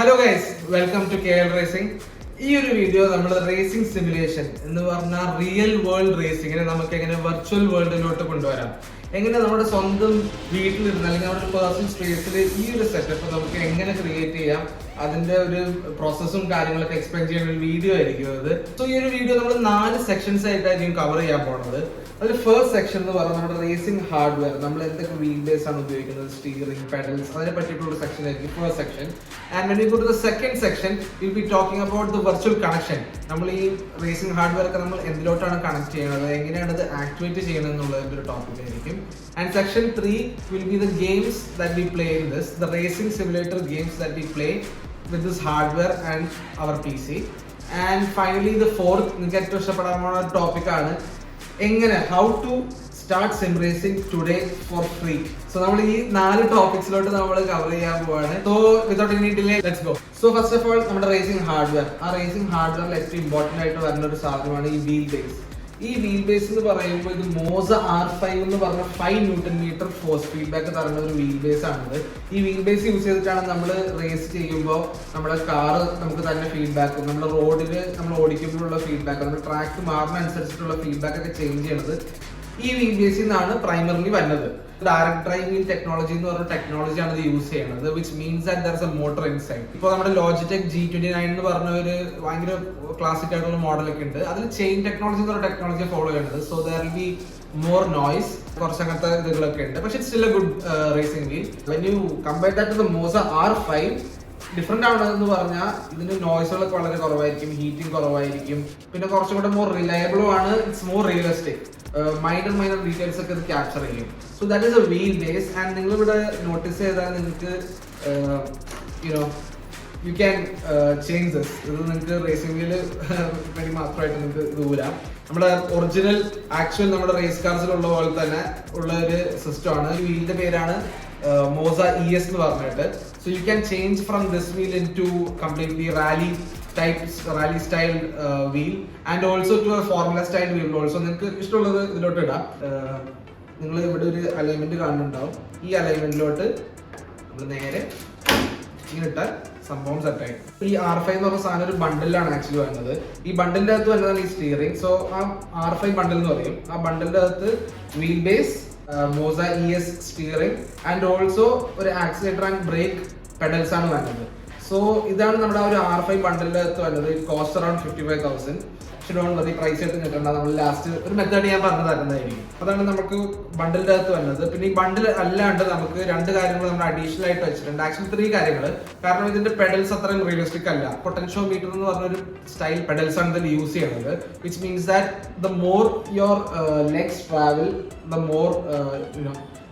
Hello guys, welcome to KL racing. ഈ ഒരു video നമ്മൾ റേസിംഗ് സിമുലേഷൻ എന്ന് പറഞ്ഞാൽ റിയൽ വേൾഡ് റേസിംഗിനെ നമുക്ക് എങ്ങനെ വെർച്വൽ വേൾഡിലോട്ട് കൊണ്ടുവരാം, എങ്ങനെ നമ്മുടെ സ്വന്തം വീട്ടിലിരുന്ന് അല്ലെങ്കിൽ നമ്മുടെ പേഴ്സണൽ സ്പേസിൽ ഈ ഒരു സെറ്റപ്പ് നമുക്ക് എങ്ങനെ ക്രിയേറ്റ് ചെയ്യാം, അതിന്റെ ഒരു പ്രോസസ്സും കാര്യങ്ങളൊക്കെ എക്സ്പ്ലെയിൻ ചെയ്യുന്ന ഒരു വീഡിയോ ആയിരിക്കും അത്. സോ ഈ ഒരു വീഡിയോ നമ്മൾ 4 സെക്ഷൻസ് ആയിട്ടായിരിക്കും കവർ ചെയ്യാൻ പോണത്. അതിൽ ഫസ്റ്റ് സെക്ഷൻ എന്ന് പറയുന്നത് നമ്മുടെ റേസിംഗ് ഹാർഡ്വെയർ, നമ്മൾ എന്തൊക്കെ വീൽ ബേസ് ആണ് ഉപയോഗിക്കുന്നത്, സ്റ്റിയറിംഗ്, പെഡൽസ്, അതിനെ പറ്റിയിട്ടുള്ള സെക്ഷൻ ആയിരിക്കും first section. And when you go to the second section will be talking about the virtual connection. നമ്മൾ ഈ റേസിംഗ് ഹാർഡ്വെയർ ഒക്കെ നമ്മൾ എന്തിലോട്ടാണ് കണക്ട് ചെയ്യുന്നത്, എങ്ങനെയാണ് അത് ആക്ടിവേറ്റ് ചെയ്യുന്നത് എന്നുള്ളതിന്റെ ഒരു ടോപ്പിക് ആയിരിക്കും. And section 3 will be the games that we play in this, the racing simulator games that we play with this hardware and our PC. And finally the fourth നിങ്ങൾക്ക് ഏറ്റവും ഇഷ്ടപ്പെടാൻ പോകുന്ന ടോപ്പിക് ആണ് എങ്ങനെ how to start sim racing today for free. So നമ്മൾ ഈ 4 ടോപ്പിക്സിലോട്ട് നമ്മൾ cover ചെയ്യാൻ പോവാണ്. So without any delay let's go. So first of all നമ്മുടെ റേസിംഗ് ഹാർഡ്വെയർ, ആ റേസിംഗ് ഹാർഡ്വെയറിൽ ഏറ്റവും ഇമ്പോർട്ടന്റ് ആയിട്ട് വരുന്ന ഒരു സാധനമാണ് ഈ വീൽ ബേസ്. ഈ വീൽ ബേസ് എന്ന് പറയുമ്പോൾ ഇത് മോസ R5 എന്ന് പറഞ്ഞ 5 ന്യൂട്ടൺ മീറ്റർ ഫോഴ്സ് ഫീഡ്ബാക്ക് തരുന്ന ഒരു വീൽ ബേസ് ആണിത്. ഈ വീൽ ബേസ് യൂസ് ചെയ്തിട്ടാണ് നമ്മൾ റേസ് ചെയ്യുമ്പോൾ നമ്മുടെ കാറ് നമുക്ക് തന്നെ ഫീഡ്ബാക്കും, നമ്മുടെ റോഡിൽ നമ്മൾ ഓടിക്കുമ്പോഴുള്ള ഫീഡ്ബാക്ക്, നമ്മുടെ ട്രാക്ക് മാറുന്ന അനുസരിച്ചിട്ടുള്ള ഫീഡ്ബാക്ക് ഒക്കെ ചേഞ്ച് ചെയ്യണത് ഈ വീൽ ബേസിൽ നിന്നാണ് പ്രൈമറിലി വരുന്നത്. ഡയറക്ട് ഡ്രൈവിംഗ് ടെക്നോളജി എന്ന് പറഞ്ഞ ടെക്നോളജിയാണ് ഇത് യൂസ് ചെയ്യുന്നത്, which means that there is A motor inside. ഇപ്പോൾ നമ്മുടെ ലോജിടെക് G29 എന്ന് പറഞ്ഞ ഒരു ഭയങ്കര ക്ലാസിക് ആയിട്ടുള്ള മോഡലൊക്കെ ഉണ്ട്, അതിൽ ചെയിൻ ടെക്നോളജി എന്ന് പറഞ്ഞ ടെക്നോളജി ഫോളോ ചെയ്യുന്നത്. So there will be more noise, കുറച്ച് അങ്ങനത്തെ ഇതുകളൊക്കെ ഉണ്ട്, പക്ഷെ it's still a good racing wheel. When you compare that to the Moza R5, different ആവണമെന്ന് പറഞ്ഞാൽ ഇതിന് നോയ്സുകളൊക്കെ വളരെ കുറവായിരിക്കും, ഹീറ്റിംഗ് കുറവായിരിക്കും, പിന്നെ കുറച്ചും കൂടെ മോർ റിലയബിളും ആണ്, it's more realistic, minor details ഒക്കെ ഇത് ക്യാപ്ചർ ചെയ്യും. So that is A wheel base. And നിങ്ങൾ ഇവിടെ നോട്ടീസ് ചെയ്താൽ നിങ്ങൾക്ക് യു ക്യാൻ ചേഞ്ച് ദിസ്. ഇത് നിങ്ങൾക്ക് റേസിംഗ് വീല് വേണ്ടി മാത്രമായിട്ട് നിങ്ങൾക്ക് ഇത് ഊരാം. നമ്മുടെ ഒറിജിനൽ ആക്ച്വൽ നമ്മുടെ റേസ് കാർസിലുള്ള പോലെ തന്നെ ഉള്ള ഒരു സിസ്റ്റമാണ്. ഈ വീലിന്റെ പേരാണ് മോസ ES എന്ന് പറഞ്ഞിട്ട്. So you can change from this wheel into completely rally style wheel and also to a formula style wheel also. നിങ്ങൾക്ക് ഇഷ്ടമുള്ളത് ഇതിലോട്ട് ഇടാം. നിങ്ങൾ ഇവിടെ ഒരു അലൈൻമെന്റ് കാണുന്നുണ്ടാവും, ഈ അലൈൻമെന്റിലോട്ട് നമ്മൾ നേരെ ഇങ്ങനെ ഇട്ടാൽ സംഭവം സെറ്റായി. ഈ R5 എന്ന് പറഞ്ഞ സാധനം ഒരു ബണ്ടിലാണ് ആക്ച്വലി വരുന്നത്. ഈ ബണ്ടിന്റെ അകത്ത് വരുന്നതാണ് ഈ സ്റ്റിയറിംഗ്. സോ ആ R5 ബണ്ടിൽ എന്ന് പറയും. ആ ബണ്ടിന്റെ അകത്ത് wheel base, Moosa ES steering and also ഒരു ആക്സിലേറ്റർ ആൻഡ് ബ്രേക്ക് പെഡൽസ് ആണ് വരുന്നത്. സോ ഇതാണ് നമ്മുടെ ആ ഒരു R5 ബണ്ടിന്റെ അകത്ത് വരുന്നത്. It cost around 55,000. പക്ഷെ ഡോണ്ട് വറി, പ്രൈസ് ആയിട്ട് കിട്ടണ്ട, നമ്മൾ ലാസ്റ്റ് ഒരു മെത്തേഡ് ഞാൻ പറഞ്ഞു തരുന്നതായിരിക്കും. അതാണ് നമുക്ക് ബണ്ടിന്റെ അകത്ത് വരുന്നത്. പിന്നെ ഈ ബണ്ടിൽ അല്ലാണ്ട് നമുക്ക് 2 കാര്യങ്ങൾ നമ്മൾ അഡീഷണൽ ആയിട്ട് വെച്ചിട്ടുണ്ട്, ആക്ച്വലി 3 കാര്യങ്ങൾ. കാരണം ഇതിന്റെ പെഡൽസ് അത്രയും റിയലിസ്റ്റിക് അല്ല. പൊട്ടൻഷ്യോമീറ്റർ എന്ന് പറഞ്ഞൊരു സ്റ്റൈൽ പെഡൽസ് ആണ് ഇതിൽ യൂസ് ചെയ്യുന്നത്, which means that the more your legs travel, the more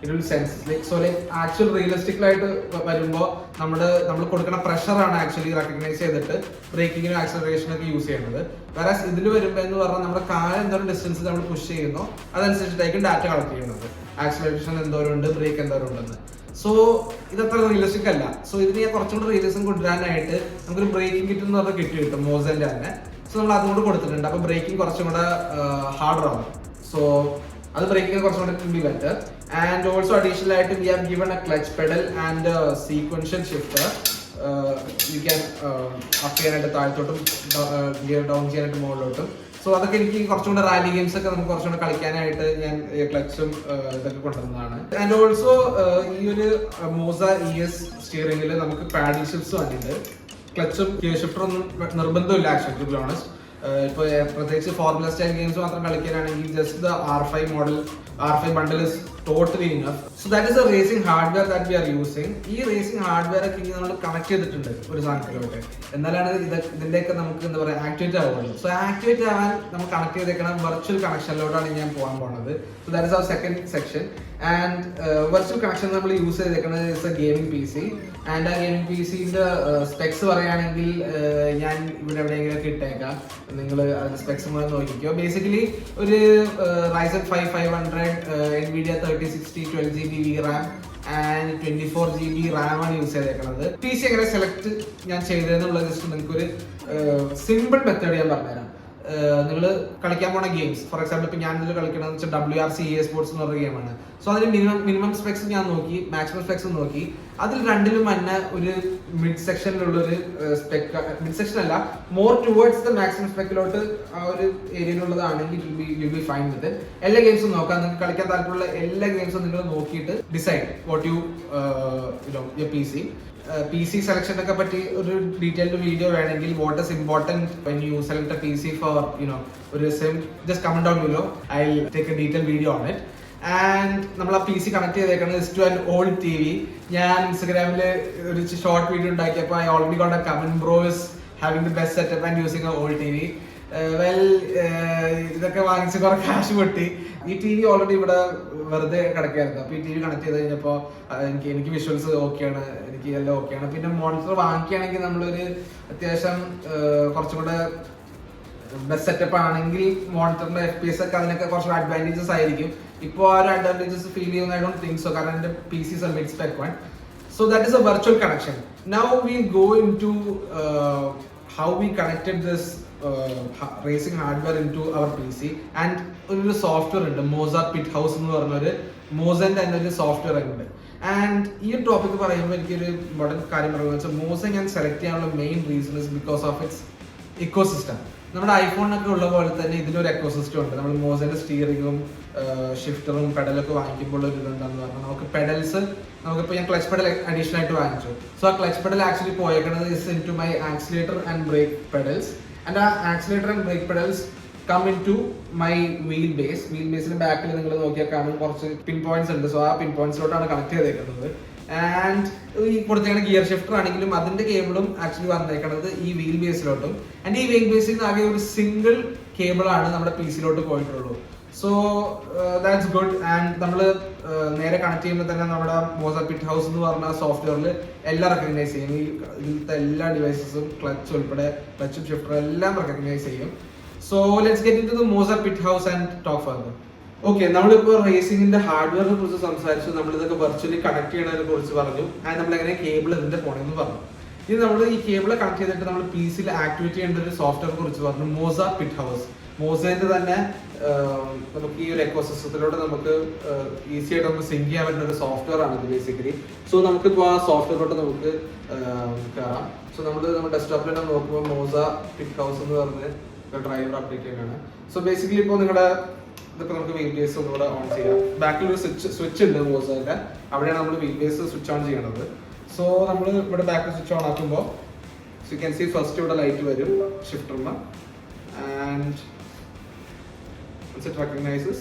it will sense like so like actual realistic ആയിട്ട് വരുമ്പോൾ നമ്മൾ കൊടുക്കുന്ന പ്രഷർ ആണ് ആക്ച്വലി റെക്കഗ്നൈസ് ചെയ്തിട്ട് ബ്രേക്കിങ്ങിനും ആക്സലറേഷനും ഒക്കെ യൂസ് ചെയ്യുന്നത്. വേറെ ഇതിൽ വരുമ്പോൾ എന്ന് പറഞ്ഞാൽ നമ്മുടെ കാല് എന്തോരം ഡിസ്റ്റൻസ് നമ്മൾ പുഷ് ചെയ്യുന്നോ അതനുസരിച്ചിട്ടായിരിക്കും ഡാറ്റ കളക്ട് ചെയ്യുന്നത്, ആക്സലറേഷൻ എന്തോരം ഉണ്ട്, ബ്രേക്ക് എന്തോരം ഉണ്ടെന്ന്. സോ ഇതത്ര റിയലിസ്റ്റിക് അല്ല. സോ ഇതിന് കുറച്ചും കൂടി റിയലിസം കൊണ്ടുവരാനായിട്ട് നമുക്കൊരു ബ്രേക്കിംഗ് കിറ്റ് എന്ന് പറഞ്ഞാൽ കിറ്റ് കിട്ടും മോസന്റെ തന്നെ. സോ നമ്മൾ അതും കൂടെ കൊടുത്തിട്ടുണ്ട്. അപ്പൊ ബ്രേക്കിംഗ് കുറച്ചും കൂടെ ഹാർഡർ ആവും. സോ അത് ബ്രേക്കിംഗ് കുറച്ചും കൂടെ B better. And also additional item we have given a clutch pedal and a sequential shifter. You can up ചെയ്യാനായിട്ട് താഴത്തോട്ടും ഗിയർ ഡൗൺ ചെയ്യാനായിട്ട് മുകളിലോട്ടും. സോ അതൊക്കെ എനിക്ക് കുറച്ചുകൂടെ റാലി ഗെയിംസ് ഒക്കെ നമുക്ക് കുറച്ചുകൂടെ കളിക്കാനായിട്ട് ഞാൻ ക്ലച്ചും ഇതൊക്കെ കൊണ്ടുവന്നതാണ്. ആൻഡ് ഓൾസോ ഈ ഒരു മോസ ES സ്റ്റിയറിംഗിൽ നമുക്ക് പാഡിൽ ഷിഫ്റ്റ്സ് വന്നിട്ടുണ്ട്. ക്ലച്ചും ഗിയർ ഷിഫ്റ്റർ ഒന്നും നിർബന്ധമില്ല ആക്ച്വലി, ടു ബി ഓണസ്റ്റ്. ഇപ്പോൾ പ്രത്യേകിച്ച് ഫോർമുല സ്റ്റൈൽ ഗെയിംസ് മാത്രം കളിക്കാനാണെങ്കിൽ just the R5 bundle is totally enough. So that is the racing hardware that we are using. ഈ റേസിംഗ് ഹാർഡ്വെയർ ഒക്കെ നമ്മൾ കണക്ട് ചെയ്തിട്ടുണ്ട് ഒരു സാധനത്തിലോട്ട്, എന്നാലാണ് ഇതിന്റെയൊക്കെ നമുക്ക് എന്താ പറയുക ആക്ടിവേറ്റ് ആവുള്ളൂ. സോ ആക്ടിവേറ്റ് ആവാൻ നമ്മൾ കണക്ട് ചെയ്തേക്കണം വെർച്വൽ കണക്ഷനിലോട്ടാണ് ഞാൻ പോകാൻ പോകുന്നത്. So that is our second section. And virtual connection നമ്മൾ യൂസ് ചെയ്തേക്കുന്നത് is a gaming PC. And ആ ഗെയിമിംഗ് PCന്റെ സ്പെക്സ് പറയുകയാണെങ്കിൽ ഞാൻ ഇവിടെ എവിടെയെങ്കിലും ഇട്ടേക്കാം, നിങ്ങൾ അതിന്റെ സ്പെക്സ് നോക്കിക്കോ. ബേസിക്കലി ഒരു Ryzen 5 500, NVIDIA 3060 12GB VRAM and 24GB RAM ആണ് യൂസ് ചെയ്തേക്കുന്നത്. PC എങ്ങനെ സെലക്ട് ഞാൻ ചെയ്തതെന്നുള്ളത് ജസ്റ്റ് നിങ്ങൾക്ക് ഒരു സിമ്പിൾ മെത്തേഡ് ഞാൻ പറഞ്ഞുതരാം. നിങ്ങൾ കളിക്കാൻ പോണ ഗെയിംസ്, ഫോർ എക്സാമ്പിൾ ഇപ്പൊ ഞാൻ ഇതിൽ കളിക്കണമെന്ന് വെച്ചാൽ WRC EA Sports എന്ന് പറഞ്ഞ ഗെയിമാണ്. സോ അതിന് മിനിമം സ്പെക്സ് ഞാൻ നോക്കി, മാക്സിമം സ്പെക്സ് നോക്കി. അതിൽ രണ്ടിലും തന്നെ ഒരു മിഡ് സെക്ഷനിലുള്ള ഒരു സ്പെക്, മിഡ് സെക്ഷൻ അല്ല, മോർ ടുവേർഡ്സ് ദ മാക്സിമം സ്പെക്കിലോട്ട് ആ ഒരു ഏരിയയിലുള്ളതാണെങ്കിൽ you be fine with it. എല്ലാ ഗെയിംസും നോക്കാം, നിങ്ങൾക്ക് കളിക്കാൻ താല്പര്യമുള്ള എല്ലാ ഗെയിംസും നിങ്ങൾ നോക്കിയിട്ട് decide what you PC selection ഒക്കെ പറ്റി ഒരു ഡീറ്റെയിൽഡ് വീഡിയോ വേണമെങ്കിൽ, what is important when you select a PC for ഒരു sim, just comment down below, I will take a detail video on it. And നമ്മൾ ആ PC കണക്ട് ചെയ്തേക്കുന്നത് is to an old TV. ഞാൻ ഇൻസ്റ്റഗ്രാമിൽ ഒരു short video ഉണ്ടാക്കിയപ്പോൾ I already got a comment, bro is having the best setup and using a old TV. ഇതൊക്കെ വാങ്ങിച്ച് കുറെ ക്യാഷ് പൊട്ടി. ഈ TV ഓൾറെഡി ഇവിടെ വെറുതെ കിടക്കായിരുന്നു. അപ്പൊ ഈ TV കണക്ട് ചെയ്ത് കഴിഞ്ഞപ്പോൾ എനിക്ക് വിഷ്വൽസ് ഓക്കെയാണ്, എനിക്ക് എല്ലാം ഓക്കെയാണ്. പിന്നെ മോണിറ്റർ വാങ്ങിക്കുകയാണെങ്കിൽ നമ്മളൊരു അത്യാവശ്യം കുറച്ചും കൂടെ ബെസ്റ്റ് സെറ്റപ്പ് ആണെങ്കിൽ മോണിറ്ററിന്റെ FPS ഒക്കെ അതിനൊക്കെ കുറച്ച് അഡ്വാൻറ്റേജസ് ആയിരിക്കും. ഇപ്പോൾ ആ ഒരു അഡ്വാൻറ്റേജസ് ഫീൽ ചെയ്യുന്ന ഐ ഡോണ്ട് തിങ്ക് സോ, കാരണം എൻ്റെ PC is a mid-spec one. So that is a virtual connection. Now we go into how we connected this racing hardware into our PC. And ഒരു software ഉണ്ട്, Moza Pit House എന്ന് പറഞ്ഞൊരു, മോസന്റെ തന്നെ ഒരു software ഉണ്ട്. And ഈ ഒരു topic പറയുമ്പോൾ എനിക്കൊരു ഇമ്പോർട്ടൻറ്റ് കാര്യം പറയുന്നത് വെച്ചാൽ, മോസ ഞാൻ സെലക്ട് ചെയ്യാനുള്ള main reason is because of its ecosystem. നമ്മുടെ ഐഫോണിനൊക്കെ ഉള്ള പോലെ തന്നെ ഇതിനൊരു എക്കോസിസ്റ്റം ഉണ്ട്. നമ്മൾ മോസന്റെ സ്റ്റിയറിംഗും ഷിഫ്റ്ററും പെഡലൊക്കെ വാങ്ങിക്കുമ്പോൾ ഒരു ഇതെന്താന്ന് പറഞ്ഞാൽ, നമുക്ക് പെഡൽസ്, നമുക്കിപ്പോൾ ഞാൻ ക്ലച്ച് പെഡൽ അഡീഷണൽ ആയിട്ട് വാങ്ങിച്ചു. സോ ആ ക്ലച്ച് പെഡൽ ആക്ച്വലി പോയേക്കുന്നത് is into my accelerator and brake pedals. And ആ accelerator and brake pedals come into my wheel base. Wheel ബേസിന്റെ ബാക്കിൽ നിങ്ങൾ നോക്കിയാൽ കാണും കുറച്ച് പിൻ പോയിന്റ്സ് ഉണ്ട്. സോ ആ പിൻ പോയിന്റ്സിലോട്ടാണ് കണക്ട് ചെയ്തേക്കുന്നത്. ആൻഡ് ഈ കൊടുത്തേക്കുന്ന ഗിയർ ഷിഫ്റ്റർ ആണെങ്കിലും അതിന്റെ കേബിളും ആക്ച്വലി വന്നേക്കുന്നത് ഈ വീൽ ബേസിലോട്ടും. ആൻഡ് ഈ വീൽ ബേസിൽ നിന്ന് ആകെ ഒരു സിംഗിൾ കേബിളാണ് നമ്മുടെ PC-ലോട്ട് പോയിട്ടുള്ളൂ. So that's good. ആൻഡ് നമ്മൾ നേരെ കണക്ട് ചെയ്യുമ്പോൾ തന്നെ നമ്മുടെ മോസ പിറ്റ് ഹൗസ് എന്ന് പറഞ്ഞ സോഫ്റ്റ്വെയറിൽ എല്ലാം റെക്കഗ്നൈസ് ചെയ്യും. ഈ ഇതിലത്തെ എല്ലാ ഡിവൈസസും ക്ലച്ച് ഉൾപ്പെടെ, ക്ലച്ചും ഷിഫ്റ്ററും എല്ലാം റെക്കഗ്നൈസ് ചെയ്യും. So let's get into the Moza pit house and talk further. Okay, നമ്മളിപ്പോൾ റേസിംഗിന്റെ ഹാർഡ്വെയറിനെ കുറിച്ച് സംസാരിച്ചു, നമ്മളിതൊക്കെ വെർച്വലി കണക്ട് ചെയ്യുന്നതിനെ കുറിച്ച് പറഞ്ഞു. ആൻഡ് നമ്മൾ എങ്ങനെ കേബിൾ ഇതിന്റെ പോണെന്ന് പറഞ്ഞു. ഇത് നമ്മൾ ഈ കേബിളെ കണക്ട് ചെയ്തിട്ട് നമ്മൾ PC-യിൽ ആക്ടിവേറ്റ് ചെയ്യേണ്ട ഒരു സോഫ്റ്റ്വെയർ കുറിച്ച് പറഞ്ഞു, മോസ പിറ്റ് ഹൗസ്. മോസേന്റെ തന്നെ നമുക്ക് ഈ ഒരു എക്കോസിസ്റ്റത്തിലൂടെ നമുക്ക് ഈസി ആയിട്ട് നമുക്ക് സിങ്ക് ചെയ്യാൻ പറ്റുന്ന ഒരു സോഫ്റ്റ്വെയർ ആണ് ഇത് ബേസിക്കലി. സോ നമുക്കിപ്പോൾ ആ സോഫ്റ്റ്വെയറിലോട്ട് നമുക്ക് കയറാം. സോ നമ്മുടെ ഡെസ്ക്ടോപ്പിൽ തന്നെ നോക്കുമ്പോൾ മോസ പിറ്റ് ഹൗസ് എന്ന് പറഞ്ഞ് ഡ്രൈവർ അപ്ഡേറ്റ് ചെയ്യാനാണ്. സോ ബേസിക്കലി ഇപ്പോൾ നിങ്ങളുടെ ഇതിപ്പോൾ നമുക്ക് വീൽ ബേസ് ഒന്നുകൂടെ ഓൺ ചെയ്യാം. ബാക്കിൽ ഒരു സ്വിച്ച് ഉണ്ട് മോസയുടെ, അവിടെയാണ് നമ്മൾ വീൽ ബേസ് സ്വിച്ച് ഓൺ ചെയ്യണത്. സോ നമ്മൾ ഇവിടെ ബാക്കിൽ സ്വിച്ച് ഓൺ ആക്കുമ്പോൾ യു ക്യാൻ സീ ഫസ്റ്റ് ഇവിടെ ലൈറ്റ് വരും ഷിഫ്റ്ററിന്. And it recognizes,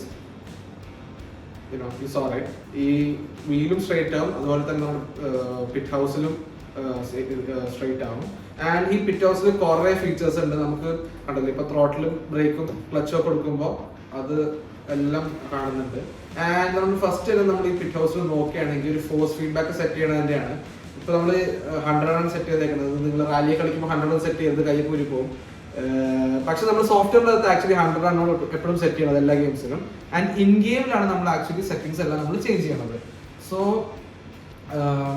you saw right, ഈ വീലും സ്ട്രൈറ്റ് ആവും, അതുപോലെ തന്നെ പിറ്റ് ഹൗസിലും സ്ട്രൈറ്റ് ആവും. ആൻഡ് ഈ പിറ്റ് ഹൗസിൽ കുറേ ഫീച്ചേഴ്സ് ഉണ്ട്. നമുക്ക് കണ്ടല്ലോ ഇപ്പൊ ത്രോട്ടിലും ബ്രേക്കും ക്ലച്ചും ഒക്കെ കൊടുക്കുമ്പോൾ അത് എല്ലാം കാണുന്നുണ്ട്. ആൻഡ് നമ്മൾ ഫസ്റ്റ് നമ്മൾ ഈ പിറ്റ് ഹൗസിൽ നോക്കുകയാണെങ്കിൽ ഒരു ഫോഴ്സ് ഫീഡ്ബാക്ക് സെറ്റ് ചെയ്യണതിൻ്റെയാണ്. ഇപ്പൊ നമ്മൾ 100 ആണ് സെറ്റ് ചെയ്തേക്കുന്നത്. നിങ്ങൾ റാലി കളിക്കുമ്പോൾ 100 സെറ്റ് ചെയ്ത് കൈ കൂരി പോകും. പക്ഷെ നമ്മൾ സോഫ്റ്റ്വെയറിനകത്ത് ആക്ച്വലി 100 ആണ് എപ്പോഴും സെറ്റ് ചെയ്യണത് എല്ലാ ഗെയിംസിലും. ആൻഡ് ഇൻ ഗെയിമിലാണ് നമ്മൾ ആക്ച്വലി സെറ്റിംഗ്സ് എല്ലാം നമ്മൾ ചേഞ്ച് ചെയ്യണത്. So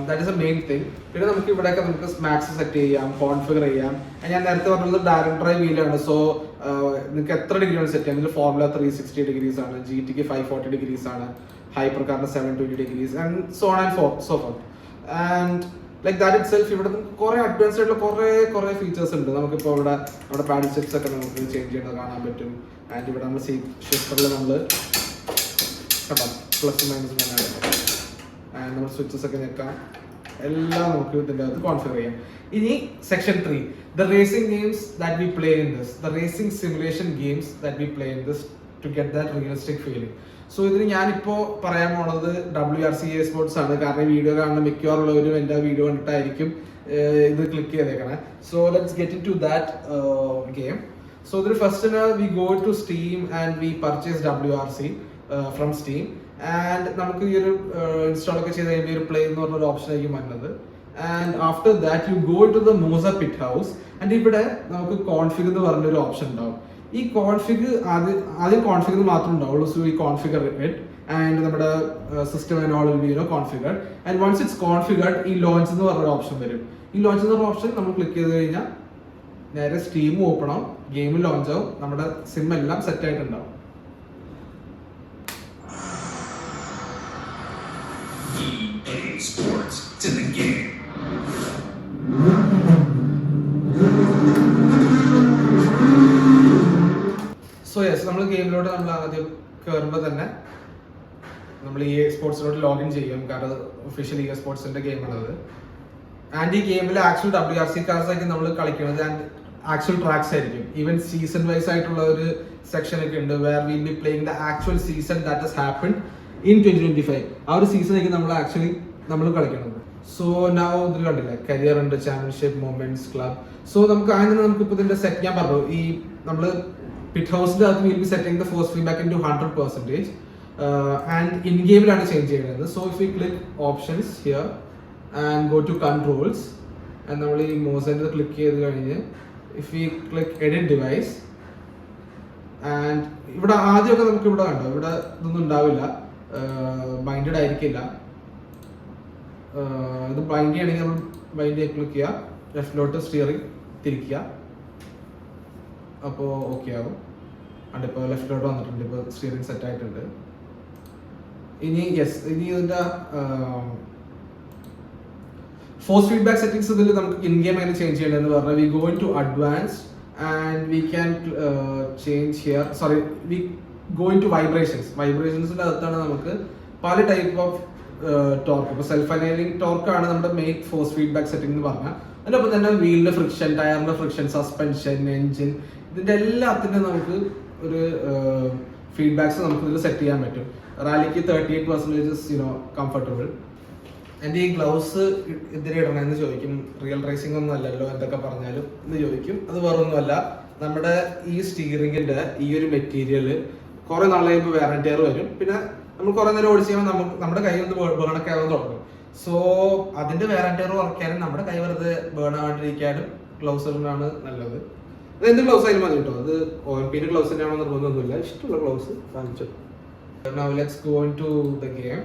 that is A main thing. പിന്നെ നമുക്ക് ഇവിടെയൊക്കെ നമുക്ക് മാക്സ് സെറ്റ് ചെയ്യാം, കോൺഫിഗർ ചെയ്യാം. ഞാൻ നേരത്തെ പറഞ്ഞത് ഡയറക്ട് ഡ്രൈവ് വീലാണ്. സോ നിങ്ങൾക്ക് എത്ര ഡിഗ്രി ആണ് സെറ്റ് ചെയ്യാം. ഇതിൽ ഫോർമുല 360 ഡിഗ്രീസ് ആണ്, GT-ക്ക് 540 ഡിഗ്രീസ് ആണ്, ഹൈപ്പർ കാറിന് 720 degrees and so on and so fourth. And like that it self ഇവിടെ കുറെ അഡ്വാൻസ്ഡ് ആയിട്ടുള്ള കുറെ ഫീച്ചേഴ്സ് ഉണ്ട്. നമുക്കിപ്പോൾ ഇവിടെ നമ്മുടെ പാഡിൽ സ്റ്റെപ്സ് ഒക്കെ നമുക്ക് ചേഞ്ച് ചെയ്യുന്നത് കാണാൻ പറ്റും. ആൻഡ് ഇവിടെ നമ്മൾ ഷിഫ്റ്ററിൽ നമ്മൾ കണ്ടോ പ്ലസ് മൈനസ് ആൻഡ് നമ്മൾ സ്വിച്ചസ് ഒക്കെ ഞെക്കാം. എല്ലാം നമുക്ക് ഇതിൻ്റെ അകത്ത് കോൺഫിഗർ ചെയ്യാം. ഇനി section 3, the racing games that we play in this, the racing simulation games that we play in this to get that realistic feeling. So ഇതിന് ഞാനിപ്പോൾ പറയാൻ പോണത് WRC EA Sports ആണ്. കാരണം ഈ വീഡിയോ കാണുന്ന മിക്കവാറുള്ളവരും എൻ്റെ വീഡിയോ കണ്ടിട്ടായിരിക്കും ഇത് ക്ലിക്ക് ചെയ്തേക്കണേ. So let's get into that game. So ഇതിൽ first we go to steam and we purchase WRC from steam. And നമുക്ക് ഈ ഒരു ഇൻസ്റ്റാൾ ഒക്കെ ചെയ്ത് കഴിയുമ്പോൾ ഒരു പ്ലേ എന്ന് പറഞ്ഞൊരു ഓപ്ഷൻ ആയിരിക്കും വരുന്നത്. And after that you go to the Moza pit house. And ഇവിടെ നമുക്ക് കോൺഫിഗ് എന്ന് പറഞ്ഞൊരു ഓപ്ഷൻ ഉണ്ടാവും. ഈ കോൺഫിഗ് ആദ്യം കോൺഫിഗർ മാത്രമേ ഉണ്ടാവുള്ളൂ. സോ ഈ കോൺഫിഗർ ഇറ്റ് ആൻഡ് നമ്മുടെ system and all will be configured. And once it's configured ഈ ലോഞ്ച് എന്ന് പറഞ്ഞൊരു ഓപ്ഷൻ വരും. ഈ ലോഞ്ച് എന്ന് പറഞ്ഞ ഓപ്ഷൻ നമ്മൾ ക്ലിക്ക് ചെയ്ത് കഴിഞ്ഞാൽ നേരെ സ്റ്റീം ഓപ്പൺ ആവും, ഗെയിം ലോഞ്ച് ആവും, നമ്മുടെ സിം എല്ലാം സെറ്റ് ആയിട്ടുണ്ടാവും. Sports to the game. So yes, നമ്മൾ ഗെയിമിലോട്ട് നമ്മൾ ആദ്യം കയറുമ്പോൾ തന്നെ നമ്മൾ ഈ സ്പോർട്സിലോട്ട് ലോഗിൻ ചെയ്യും, കാരണം ഒഫീഷ്യൽ ഈ സ്പോർട്സിന്റെ ഗെയിമാണത്. ആൻഡ് ഈ ഗെയിമിൽ ആക്ച്വൽ WRC കാർസ് ആയിരിക്കും നമ്മൾ കളിക്കുന്നത് ആൻഡ് ആക്ച്വൽ ട്രാക്സ് ആയിരിക്കും. ഈവൻ സീസൺ വൈസ് ആയിട്ടുള്ള ഒരു സെക്ഷൻ ഒക്കെ ഉണ്ട്, where will be playing the actual season that has happened in 2025. ആ ഒരു സീസൺ ആയിരിക്കും നമ്മൾ ആക്ച്വലി കളിക്കുന്നത്. സോ നൗ ഇതിൽ കണ്ടില്ലേ, കരിയർ ഉണ്ട്, ചാമ്പ്യൻഷിപ്പ്, മൊമെന്റ്സ്, ക്ലബ്. സോ നമുക്ക് ആദ്യം നമുക്ക് ഇപ്പോൾ ഇതിന്റെ സെറ്റ്, ഞാൻ പറഞ്ഞു ഈ നമ്മൾ പിറ്റ് ഹൗസിന്റെ അകത്ത് will be setting the force feedback into 100%. And in ഗെയിമിലാണ് ചേഞ്ച് ചെയ്യുന്നത്. So if you click options here and go to controls and നമ്മൾ ഈ മോസൈൻ്റെ ക്ലിക്ക് ചെയ്ത് കഴിഞ്ഞ് if you click edit device and ഇവിടെ ആദ്യമൊക്കെ നമുക്ക് ഇവിടെ കണ്ടോ, ഇവിടെ ഇതൊന്നും ഉണ്ടാവില്ല, ബൈൻഡഡ് ആയിരിക്കില്ല. ഇത് ബൈൻഡ് ചെയ്യണമെങ്കിൽ നമ്മൾ ബൈൻഡ് ചെയ്ത് ക്ലിക്ക് ചെയ്യുക, ലെഫ്റ്റിലോട്ട് സ്റ്റിയറിംഗ് തിരിക്കുക, അപ്പോൾ ഓക്കെ ആവും. അണ്ട് ഇപ്പോൾ ലെഫ്റ്റിലോട്ട് വന്നിട്ടുണ്ട്, ഇപ്പോൾ സ്റ്റിയറിംഗ് സെറ്റ് ആയിട്ടുണ്ട്. ഇനി ഇതിൻ്റെ ഫോഴ്സ് ഫീഡ്ബാക്ക് സെറ്റിംഗ്സ് ഇതിൽ നമുക്ക് ഇൻ ഗെയിം ആയിട്ട് ചേഞ്ച് ചെയ്യേണ്ടതെന്ന് പറഞ്ഞാൽ we go into advance and we can change here, sorry we go into വൈബ്രേഷൻസിൻ്റെ അകത്താണ് നമുക്ക് പല ടൈപ്പ് ഓഫ് ടോർക്ക്. ഇപ്പോൾ സെൽഫ് അലൈനിങ് ടോർക്കാണ് നമ്മുടെ മെയിൻ ഫോഴ്സ് ഫീഡ്ബാക്ക് സെറ്റിംഗ് എന്ന് പറഞ്ഞാൽ. അതിനൊപ്പം തന്നെ വീലിന്റെ ഫ്രിക്ഷൻ, ടയറിന്റെ ഫ്രിക്ഷൻ, സസ്പെൻഷൻ, എൻജിൻ, ഇതിന്റെ എല്ലാത്തിനും നമുക്ക് ഒരു ഫീഡ്ബാക്സ് നമുക്ക് ഇതിൽ സെറ്റ് ചെയ്യാൻ പറ്റും. റാലിക്ക് 38% കംഫർട്ടബിൾ. എൻ്റെ ഈ ഗ്ലൗസ് ഇതിനെ ഇടണമെന്ന് ചോദിക്കും, റിയൽ റേസിംഗ് ഒന്നും അല്ലല്ലോ എന്തൊക്കെ പറഞ്ഞാലും എന്ന് ചോദിക്കും. അത് വേറൊന്നുമല്ല, നമ്മുടെ ഈ സ്റ്റിയറിംഗിന്റെ ഈ ഒരു മെറ്റീരിയൽ കുറെ നാൾ കഴിയുമ്പോൾ വാറന്റിയർ വരും. പിന്നെ നമ്മൾ കുറെ നേരം ഓടിച്ച് കഴിയുമ്പോൾ നമ്മുടെ കൈ ഒന്ന് ബേണൊക്കെ ആവാൻ തുടങ്ങും. സോ അതിന്റെ വാറന്റിയർ കുറയ്ക്കാനും നമ്മുടെ കൈ വെറുതെ ബേൺ ആവാണ്ടിരിക്കാനും ഗ്ലൗസ് ഇടുന്നതാണ് നല്ലത്. അത് എന്ത് ഗ്ലൗസ് ആയാലും മതി കേട്ടോ, അത് OMPന്റെ ഗ്ലൗസ് തന്നെയാണോ നിർബന്ധമൊന്നുമില്ല, ഇഷ്ടമുള്ള ഗ്ലൗസ് വാങ്ങിച്ചു. Now let's go into the game.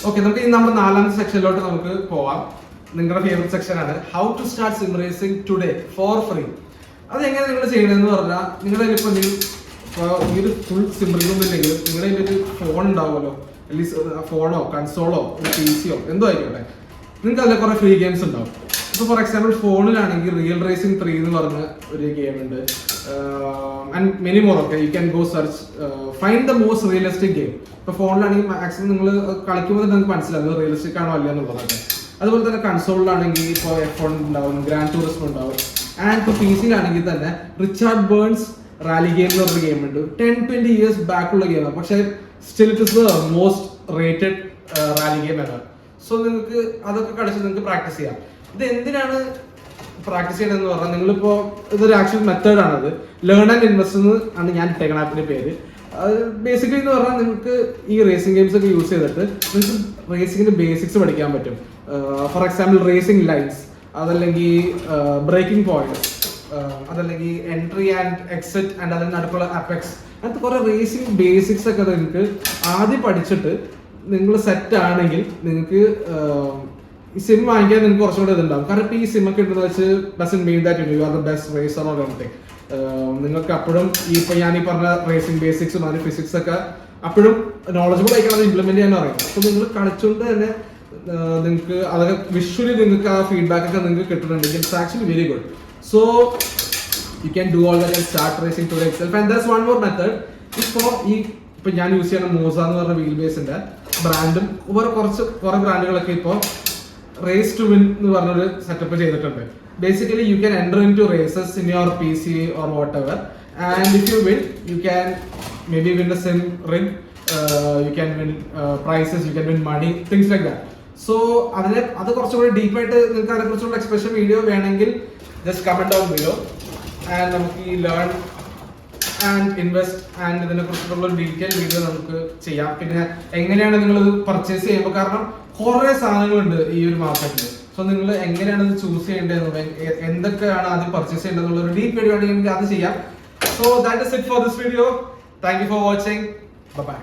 ഓക്കെ, നമുക്ക് ഇനി നമ്മുടെ 4ാമത്തെ സെക്ഷനിലോട്ട് നമുക്ക് പോവാം. നിങ്ങളുടെ ഫേവറേറ്റ് സെക്ഷൻ ആണ് how to start sim racing today for free. അതെങ്ങനെ നിങ്ങൾ ചെയ്യണമെന്ന് പറഞ്ഞാൽ, നിങ്ങളുടെ ഇപ്പോൾ ഈ ഒരു ഫുൾ സിം റേസിംഗ് ഇല്ലെങ്കിലും നിങ്ങളുടെ ഒരു ഫോൺ ഉണ്ടാവുമല്ലോ, അല്ലെങ്കിൽ ഫോണോ കൺസോളോ ഒരു PC യോ എന്തോ ആയിക്കോട്ടെ, നിങ്ങൾക്ക് അതിൽ കുറെ ഫ്രീ ഗെയിംസ് ഉണ്ടാവും. ഇപ്പോൾ ഫോർ എക്സാമ്പിൾ ഫോണിലാണെങ്കിൽ റിയൽ റേസിംഗ് 3 എന്ന് പറഞ്ഞ ഒരു ഗെയിം ഉണ്ട്, and many more. Okay, you can go search find the most realistic game. ഇപ്പോൾ ഫോണിലാണെങ്കിൽ മാക്സിമം നിങ്ങൾ കളിക്കുമ്പോൾ നിങ്ങൾക്ക് മനസ്സിലാവും റിയലിസ്റ്റിക് ആണോ അല്ല എന്നുള്ളതൊക്കെ. അതുപോലെ തന്നെ കൺസോളിലാണെങ്കിൽ ഇപ്പോൾ F1 ഉണ്ടാവും, ഗ്രാൻഡ് ടൂറിസം ഉണ്ടാവും. ആൻഡ് ഇപ്പോൾ PC-യിലാണെങ്കിൽ തന്നെ റിച്ചാർഡ് ബേൺസ് റാലി ഗെയിം എന്ന് പറഞ്ഞ ഗെയിം ഉണ്ട്. 10-20 years ബാക്ക് ഉള്ള ഗെയിമാണ്, പക്ഷേ still it is the most rated rally game ever. So നിങ്ങൾക്ക് അതൊക്കെ കളിച്ച് നിങ്ങൾക്ക് പ്രാക്ടീസ് ചെയ്യാം. ഇത് എന്തിനാണ് പ്രാക്ടീസ് ചെയ്യണമെന്ന് പറഞ്ഞാൽ, നിങ്ങളിപ്പോൾ ഇതൊരു ആക്ച്വൽ മെത്തേഡാണത്. ലേൺ ആൻഡ് ഇൻവെസ്റ്റ് ആണ് ഞാൻ ഇട്ടേക്കണ ആപ്പിന്റെ പേര്. അത് ബേസിക്കലി എന്ന് പറഞ്ഞാൽ നിങ്ങൾക്ക് ഈ റേസിംഗ് ഗെയിംസ് ഒക്കെ യൂസ് ചെയ്തിട്ട് നിങ്ങൾക്ക് റേസിംഗിന്റെ ബേസിക്സ് പഠിക്കാൻ പറ്റും. ഫോർ എക്സാമ്പിൾ റേസിംഗ് ലൈൻസ്, അതല്ലെങ്കിൽ ബ്രേക്കിംഗ് പോയിന്റ്, അതല്ലെങ്കിൽ എൻട്രി ആൻഡ് എക്സിറ്റ് ആൻഡ് അതിന് അടുത്തുള്ള അപ്പെക്സ്, അങ്ങനത്തെ കുറെ റേസിംഗ് ബേസിക്സ് ഒക്കെ നിങ്ങൾക്ക് ആദ്യം പഠിച്ചിട്ട് നിങ്ങൾ സെറ്റ് ആണെങ്കിൽ നിങ്ങൾക്ക് ഈ സിം വാങ്ങിക്കാൻ നിങ്ങൾക്ക് കുറച്ചുകൂടെ ഇതുണ്ടാവും. കാരണം ഇപ്പോൾ ഈ സിം ഒക്കെ ഉണ്ടെന്ന് വെച്ച് doesn't mean that you are the best racer or anything. നിങ്ങൾക്ക് അപ്പോഴും ഞാൻ ഈ പറഞ്ഞ റേസിംഗ് ബേസിക്സും അതിന് ഫിസിക്സ് ഒക്കെ അപ്പോഴും നോളജബിൾ ആയിക്കാണ് ഇംപ്ലിമെന്റ് ചെയ്യാൻ അറിയാം. അപ്പോൾ നിങ്ങൾ കളിച്ചുകൊണ്ട് തന്നെ നിങ്ങൾക്ക് അതൊക്കെ വിഷ്വലി നിങ്ങൾക്ക് ആ ഫീഡ്ബാക്ക് ഒക്കെ നിങ്ങൾക്ക് കിട്ടുന്നുണ്ടെങ്കിൽ it's actually very good. So you can do all that and start racing today itself. And there's one more method. ഇപ്പൊ ഞാൻ യൂസ് ചെയ്യുന്ന മോസ എന്ന് പറഞ്ഞ വീൽ ബേസിന്റെ ബ്രാൻഡും കുറെ ബ്രാൻഡുകളൊക്കെ ഇപ്പോൾ റേസ് ടു വിൻ എന്ന് പറഞ്ഞൊരു സെറ്റപ്പ് ചെയ്തിട്ടുണ്ട്. Basically you can enter into races in your PC or whatever, and if you win you can maybe win the sim rig, you can win prizes, you can win money, things like that. So അത് കുറച്ചുകൂടി ഡീപ്പായിട്ട് നിങ്ങൾക്ക് അതിനെക്കുറിച്ചുള്ള expression video വേണമെങ്കിൽ just comment down below. And നമുക്ക് ഈ learn and invest and ഇതിനെ കുറിച്ചിട്ടുള്ള ഡീറ്റെയിൽ വീഡിയോ നമുക്ക് ചെയ്യാം. പിന്നെ എങ്ങനെയാണ് നിങ്ങളിത് പർച്ചേസ് ചെയ്യുമ്പോൾ, കാരണം കുറെ സാധനങ്ങളുണ്ട് ഈ ഒരു മാർക്കറ്റിൽ. സോ നിങ്ങൾ എങ്ങനെയാണ് ഇത് ചൂസ് ചെയ്യേണ്ടത്, എന്തൊക്കെയാണ് ആദ്യം പർച്ചേസ് ചെയ്യേണ്ടതെന്നുള്ള ഒരു ഡീപ്പ് വീഡിയോ ആണെങ്കിൽ അത് ചെയ്യാം. So that is it for this video. Thank you for watching. By.